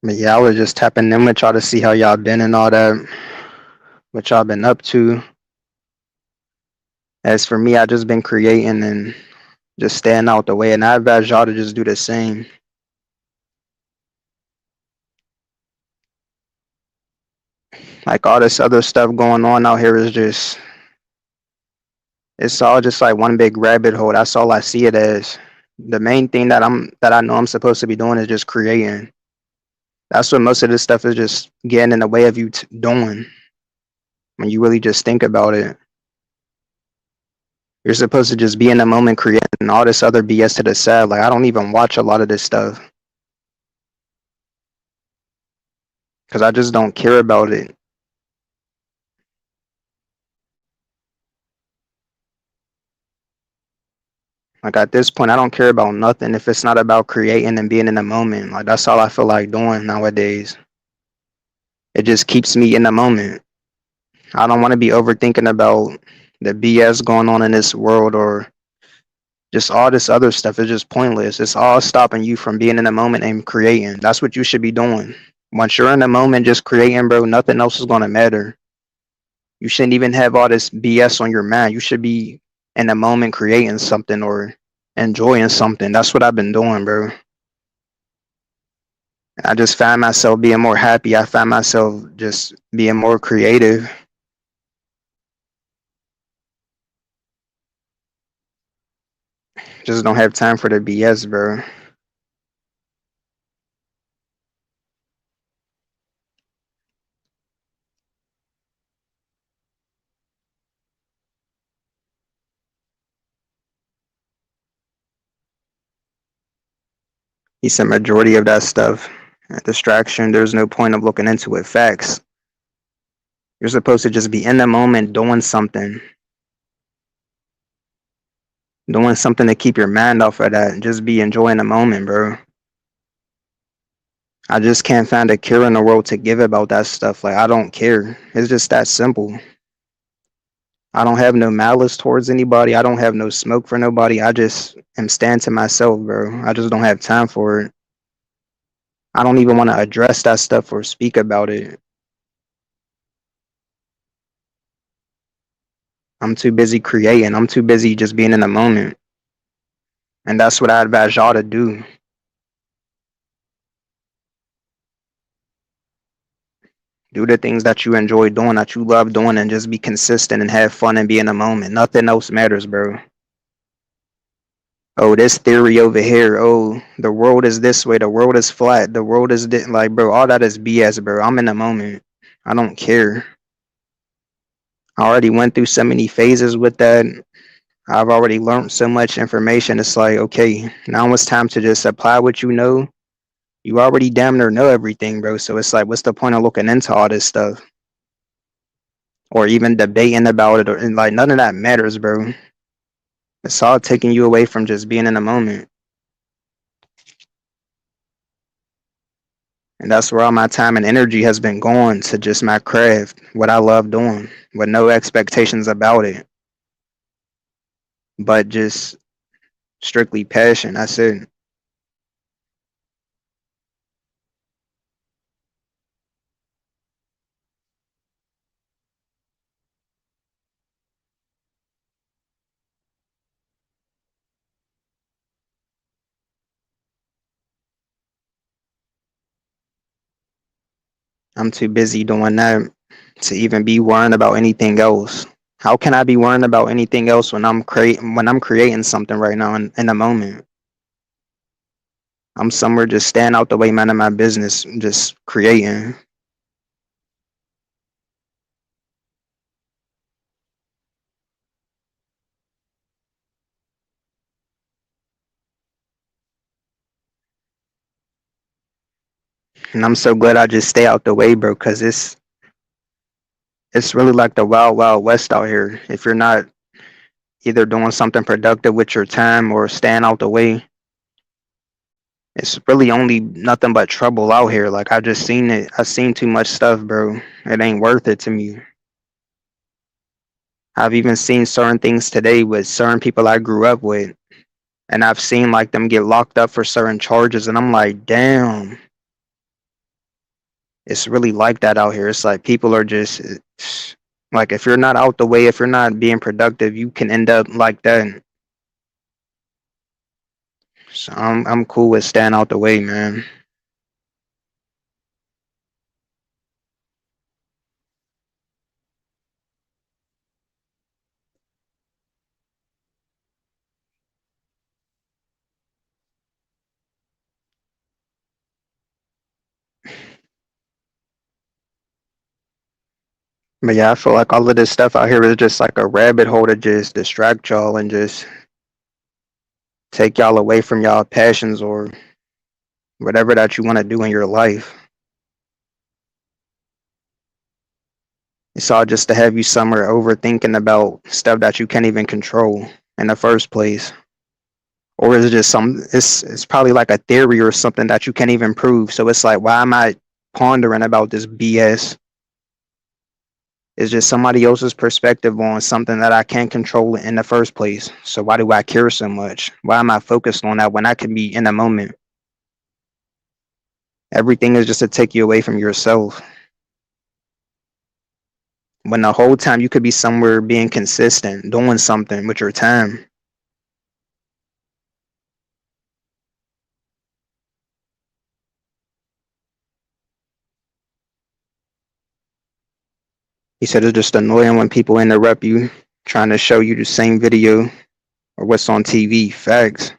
But yeah, I was just tapping in with y'all to see how y'all been and all that, what y'all been up to. As for me, I just been creating and just staying out the way, and I advise y'all to just do the same. Like all this other stuff going on out here is just, it's all just like one big rabbit hole. That's all I see it as. The main thing that I know I'm supposed to be doing is just creating. That's what most of this stuff is just getting in the way of you doing. When you really just think about it, you're supposed to just be in the moment creating all this other BS to the side. Like I don't even watch a lot of this stuff because I just don't care about it. Like at this point, I don't care about nothing if it's not about creating and being in the moment. Like that's all I feel like doing nowadays. It just keeps me in the moment. I don't want to be overthinking about the BS going on in this world or just all this other stuff. Is just pointless. It's all stopping you from being in the moment and creating. That's what you should be doing. Once you're in the moment, just creating, bro, nothing else is gonna matter. You shouldn't even have all this BS on your mind. You should be in the moment creating something or enjoying something. That's what I've been doing, bro. I just find myself being more happy. I find myself just being more creative. Just don't have time for the BS, bro. He said majority of that stuff, a distraction. There's no point of looking into it. Facts. You're supposed to just be in the moment doing something to keep your mind off of that. Just be enjoying the moment, bro. I just can't find a cure in the world to give about that stuff. Like I don't care. It's just that simple. I don't have no malice towards anybody. I don't have no smoke for nobody. I just am staying to myself, bro. I just don't have time for it. I don't even want to address that stuff or speak about it. I'm too busy creating. I'm too busy just being in the moment. And that's what I advise y'all to do. Do the things that you enjoy doing, that you love doing, and just be consistent and have fun and be in the moment. Nothing else matters, bro. Oh, this theory over here. Oh, the world is this way. The world is flat. The world is like, bro. All that is BS, bro. I'm in the moment. I don't care. I already went through so many phases with that. I've already learned so much information. It's like, okay, now it's time to just apply what you know. You already damn near know everything, bro. So it's like, what's the point of looking into all this stuff or even debating about it? Or and like, none of that matters, bro. It's all taking you away from just being in the moment. And that's where all my time and energy has been going to just my craft, what I love doing, with no expectations about it, but just strictly passion. That's it. I'm too busy doing that to even be worrying about anything else. How can I be worrying about anything else when I'm creating something right now in the moment? I'm somewhere just staying out the way, minding my business, just creating. And I'm so glad I just stay out the way, bro, because it's really like the wild, wild west out here. If you're not either doing something productive with your time or staying out the way, it's really only nothing but trouble out here. Like I just seen it. I seen too much stuff, bro. It ain't worth it to me. I've even seen certain things today with certain people I grew up with, and I've seen like them get locked up for certain charges, and I'm like, damn. It's really like that out here. It's like people are just like, if you're not out the way, if you're not being productive, you can end up like that. So I'm cool with staying out the way, man. But yeah, I feel like all of this stuff out here is just like a rabbit hole to just distract y'all and just take y'all away from y'all passions or whatever that you want to do in your life. It's all just to have you somewhere overthinking about stuff that you can't even control in the first place. Or is it just it's probably like a theory or something that you can't even prove. So it's like, why am I pondering about this BS? It's just somebody else's perspective on something that I can't control in the first place. So why do I care so much? Why am I focused on that when I can be in the moment? Everything is just to take you away from yourself. When the whole time you could be somewhere being consistent, doing something with your time. He said it's just annoying when people interrupt you trying to show you the same video or what's on TV. Facts.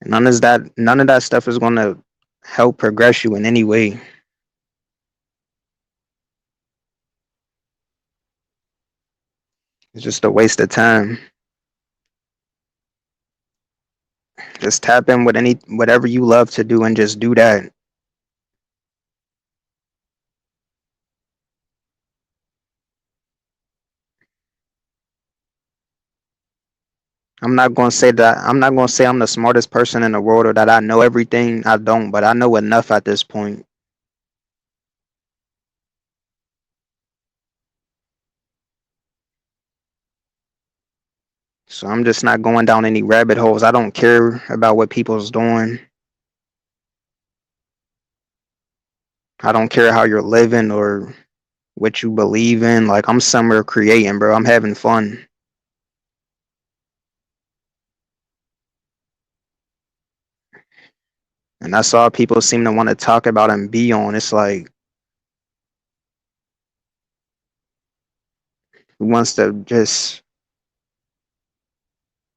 None of that stuff is gonna help progress you in any way. It's just a waste of time. Just tap in with whatever you love to do and just do that. I'm not gonna say I'm the smartest person in the world or that I know everything. I don't, but I know enough at this point. So I'm just not going down any rabbit holes. I don't care about what people's doing. I don't care how you're living or what you believe in. Like, I'm somewhere creating, bro. I'm having fun. And that's all people seem to want to talk about and be on. It's like, who wants to just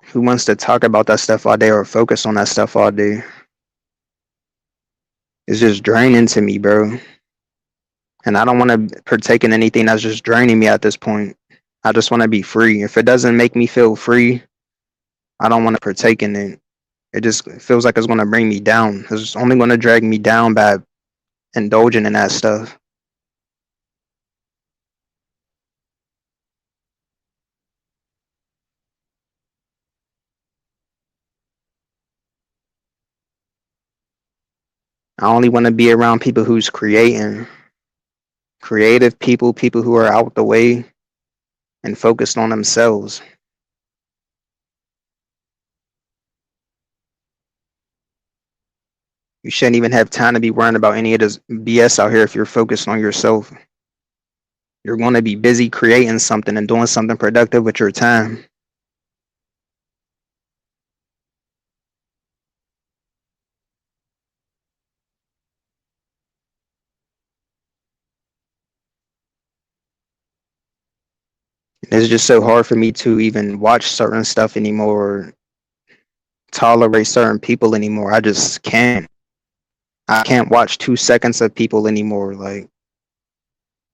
who wants to talk about that stuff all day or focus on that stuff all day? It's just draining to me, bro. And I don't want to partake in anything that's just draining me at this point. I just want to be free. If it doesn't make me feel free, I don't want to partake in it. It just feels like it's going to bring me down. It's only going to drag me down by indulging in that stuff. I only want to be around people who's creating, creative people, people who are out the way and focused on themselves. You shouldn't even have time to be worrying about any of this BS out here if you're focused on yourself. You're going to be busy creating something and doing something productive with your time. It's just so hard for me to even watch certain stuff anymore or tolerate certain people anymore. I just can't. I can't watch 2 seconds of people anymore. Like,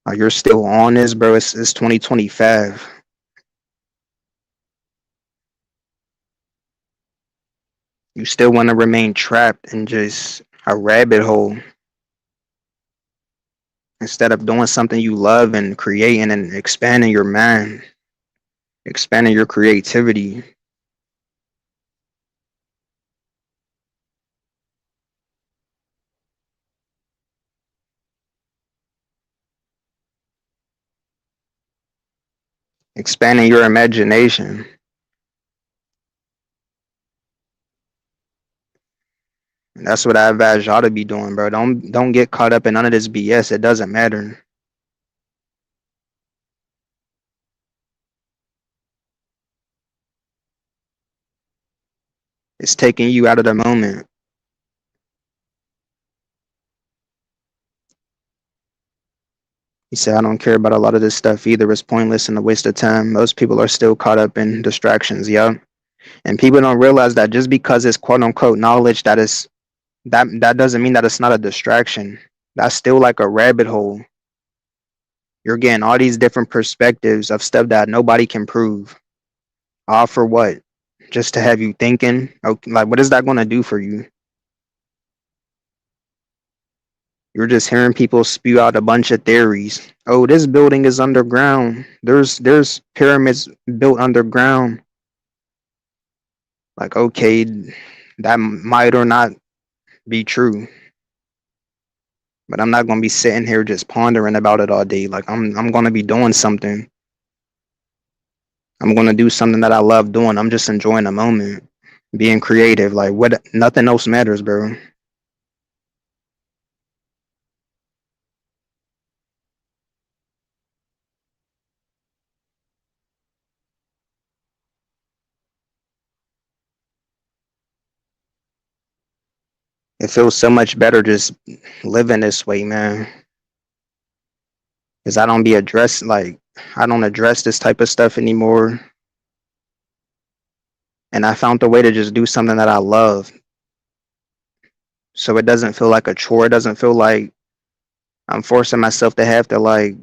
oh, you're still on this, bro. It's 2025. You still want to remain trapped in just a rabbit hole instead of doing something you love and creating and expanding your mind, expanding your creativity, expanding your imagination. That's what I advise y'all to be doing, bro. Don't get caught up in none of this BS. It doesn't matter. It's taking you out of the moment. He said, I don't care about a lot of this stuff either. It's pointless and a waste of time. Most people are still caught up in distractions, yeah. And people don't realize that just because it's quote unquote knowledge that doesn't mean that it's not a distraction. That's still like a rabbit hole. You're getting all these different perspectives of stuff that nobody can prove. All for what? Just to have you thinking? Okay, like what is that gonna do for you? You're just hearing people spew out a bunch of theories. Oh, this building is underground. There's pyramids built underground. Like, okay, that might or not be true. But I'm not gonna be sitting here just pondering about it all day. Like I'm gonna be doing something. I'm gonna do something that I love doing. I'm just enjoying the moment. Being creative. Like what nothing else matters, bro. It feels so much better just living this way, man. Cause I don't address this type of stuff anymore. And I found a way to just do something that I love. So it doesn't feel like a chore. It doesn't feel like I'm forcing myself to have to like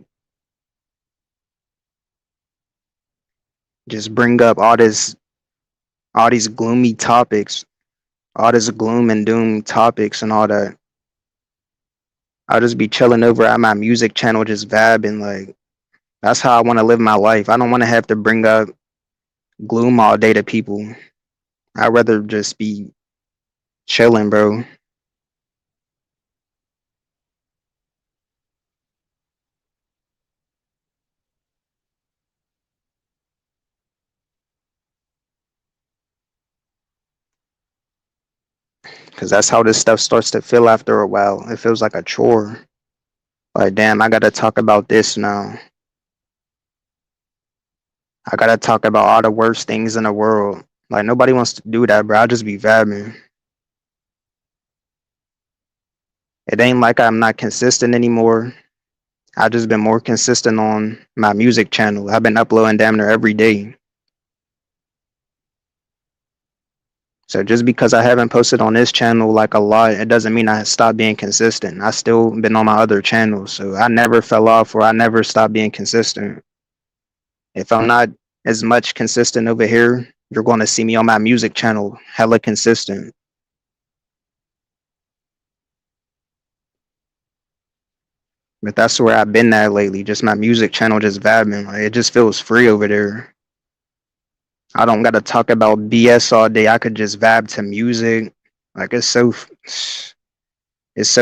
just bring up all these gloomy topics, all this gloom and doom topics and all that. I'll just be chilling over at my music channel, just vibing. Like that's how I want to live my life. I don't want to have to bring up gloom all day to people. I'd rather just be chilling, bro. Cause that's how this stuff starts to feel after a while. It feels like a chore. Like damn, I gotta talk about this now. I gotta talk about all the worst things in the world. Like nobody wants to do that, bro. I'll just be vibing. It ain't like I'm not consistent anymore. I've just been more consistent on my music channel. I've been uploading damn near every day. So just because I haven't posted on this channel like a lot, it doesn't mean I stopped being consistent. I still been on my other channels. So I never fell off or I never stopped being consistent. If I'm not as much consistent over here, you're going to see me on my music channel hella consistent. But that's where I've been at lately. Just my music channel just vibing. Like, it just feels free over there. I don't gotta talk about BS all day. I could just vibe to music. Like it's so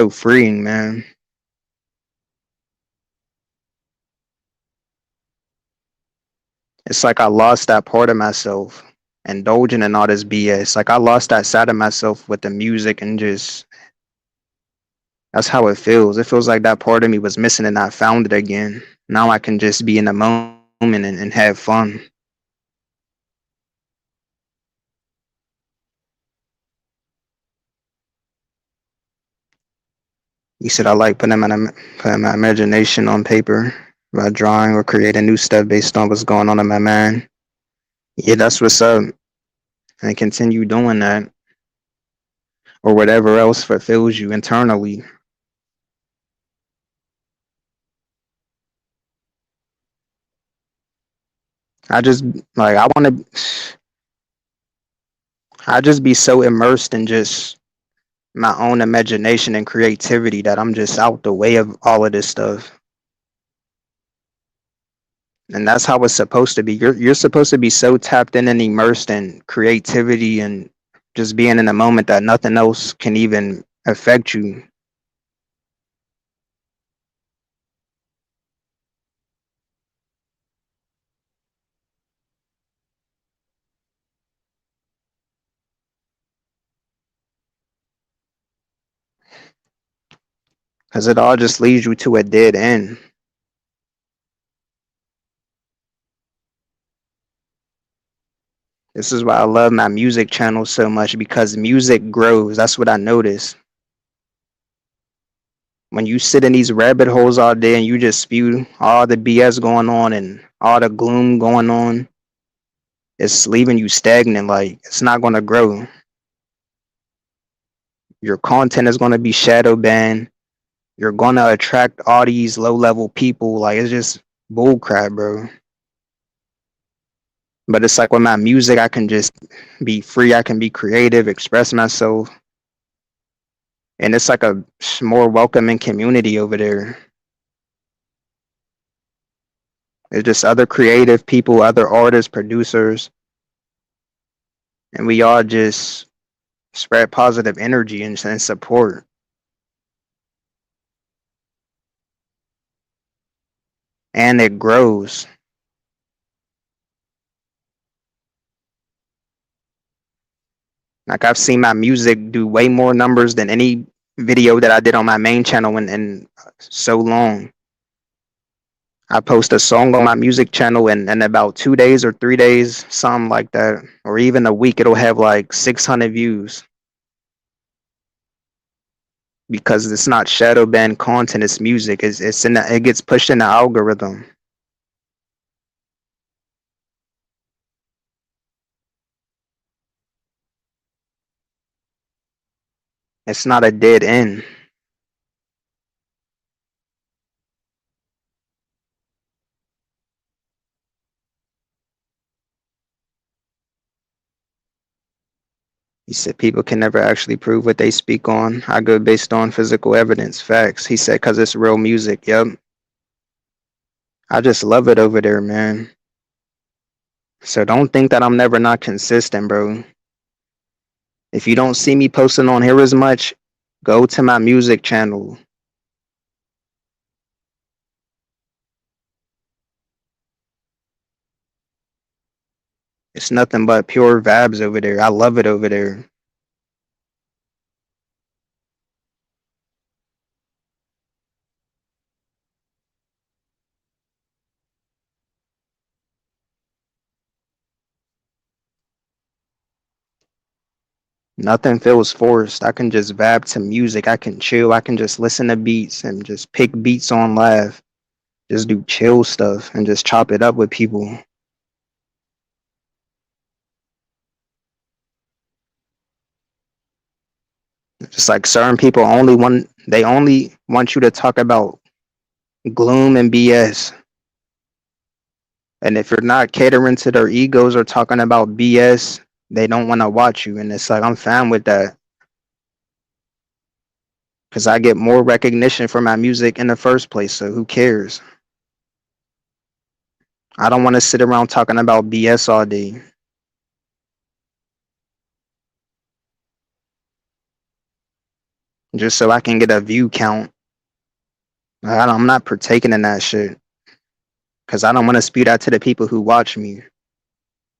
freeing, man. It's like I lost that part of myself, indulging in all this BS. Like I lost that side of myself with the music and just that's how it feels. It feels like that part of me was missing and I found it again. Now I can just be in the moment and have fun. You said I like putting my imagination on paper by drawing or creating new stuff based on what's going on in my mind. Yeah, that's what's up. And continue doing that or whatever else fulfills you internally. I just like I just be so immersed in just my own imagination and creativity that I'm just out the way of all of this stuff. And that's how it's supposed to be. You're supposed to be so tapped in and immersed in creativity and just being in the moment that nothing else can even affect you. Because it all just leads you to a dead end. This is why I love my music channel so much, because music grows. That's what I noticed. When you sit in these rabbit holes all day and you just spew all the BS going on and all the gloom going on, it's leaving you stagnant. Like, it's not going to grow. Your content is going to be shadow banned. You're going to attract all these low level people. Like, it's just bull crap, bro. But it's like with my music, I can just be free. I can be creative, express myself. And it's like a more welcoming community over there. It's just other creative people, other artists, producers, and we all just spread positive energy and support. And it grows. Like, I've seen my music do way more numbers than any video that I did on my main channel in so long. I post a song on my music channel in about 2 days or 3 days, something like that, or even a week, it'll have like 600 views. Because it's not shadow banned content, it's music. It's in the, it gets pushed in the algorithm. It's not a dead end. He said people can never actually prove what they speak on. I go based on physical evidence, facts. He said because it's real music. Yep. I just love it over there, man. So don't think that I'm never not consistent, bro. If you don't see me posting on here as much, go to my music channel. It's nothing but pure vibes over there. I love it over there. Nothing feels forced. I can just vibe to music. I can chill. I can just listen to beats and just pick beats on live. Just do chill stuff and just chop it up with people. Just like certain people only want you to talk about gloom and BS. And if you're not catering to their egos or talking about BS, they don't want to watch you. And it's like, I'm fine with that. Because I get more recognition for my music in the first place. So who cares? I don't want to sit around talking about BS all day. Just so I can get a view count. I'm not partaking in that shit. Because I don't want to spew that to the people who watch me.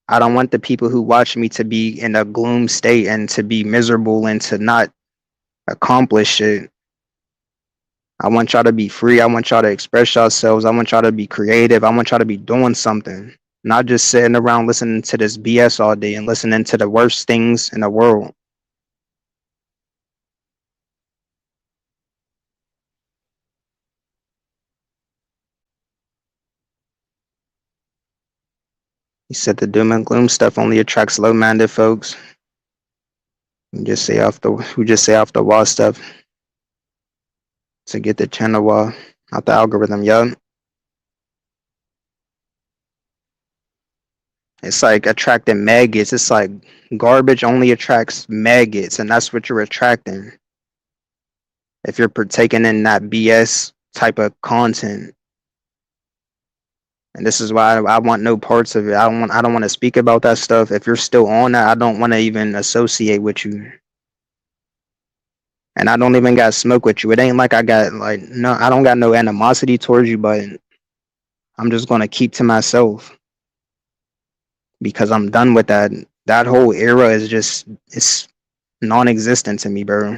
I don't want the people who watch me to be in a gloom state and to be miserable and to not accomplish shit. I want y'all to be free. I want y'all to express yourselves. I want y'all to be creative. I want y'all to be doing something. Not just sitting around listening to this BS all day and listening to the worst things in the world. He said the doom and gloom stuff only attracts low-minded folks who just say off the wall stuff to get the channel out the algorithm. Yup. It's like attracting maggots. It's like garbage only attracts maggots, and that's what you're attracting if you're partaking in that BS type of content. And this is why I want no parts of it. I don't want to speak about that stuff. If you're still on that, I don't want to even associate with you. And I don't even got smoke with you. It ain't like I got like no, I don't got no animosity towards you, but I'm just gonna keep to myself because I'm done with that. That whole era is just it's non-existent to me, bro.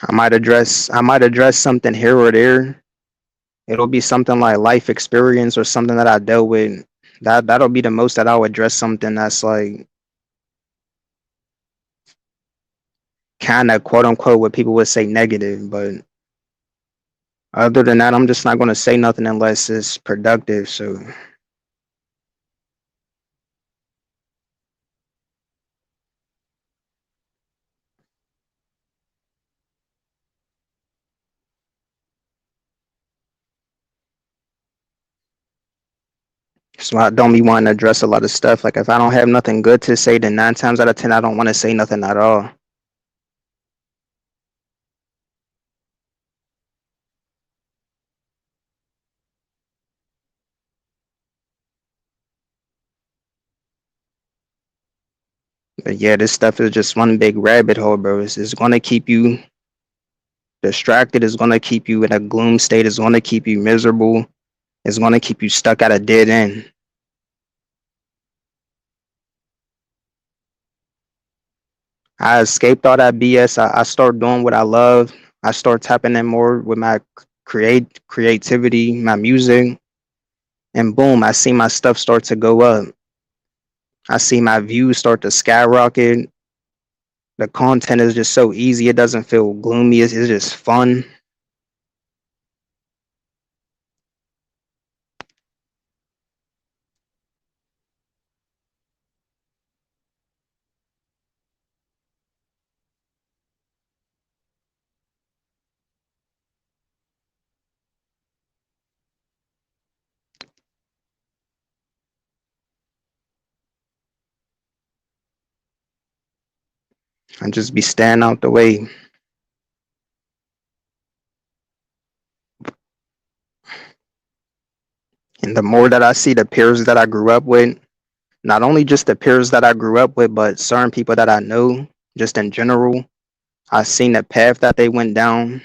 I might address something here or there. It'll be something like life experience or something that I dealt with. That'll be the most that I'll address something that's like kind of quote unquote what people would say negative. But other than that, I'm just not gonna say nothing unless it's productive. So I don't be wanting to address a lot of stuff. Like if I don't have nothing good to say, then 9 times out of 10, I don't want to say nothing at all. But yeah, this stuff is just one big rabbit hole, bro. It's gonna keep you distracted. It's gonna keep you in a gloom state. It's gonna keep you miserable. It's gonna keep you stuck at a dead end. I escaped all that BS. I start doing what I love. I start tapping in more with my creativity, my music, and boom, I see my stuff start to go up. I see my views start to skyrocket. The content is just so easy. It doesn't feel gloomy. It's just fun. I just be staying out the way. And the more that I see the peers that I grew up with, not only just the peers that I grew up with, but certain people that I know, just in general, I seen the path that they went down,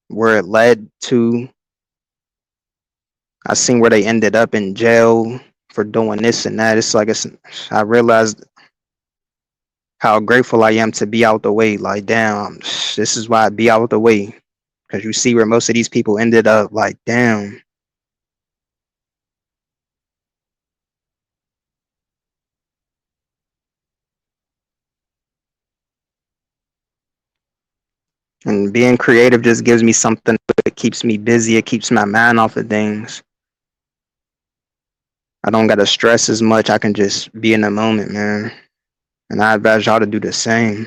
where it led to. I seen where they ended up in jail for doing this and that. I realized how grateful I am to be out the way. Like, damn, this is why I be out the way. Because you see where most of these people ended up. Like, damn. And being creative just gives me something that keeps me busy. It keeps my mind off of things. I don't gotta stress as much. I can just be in the moment, man. And I advise y'all to do the same.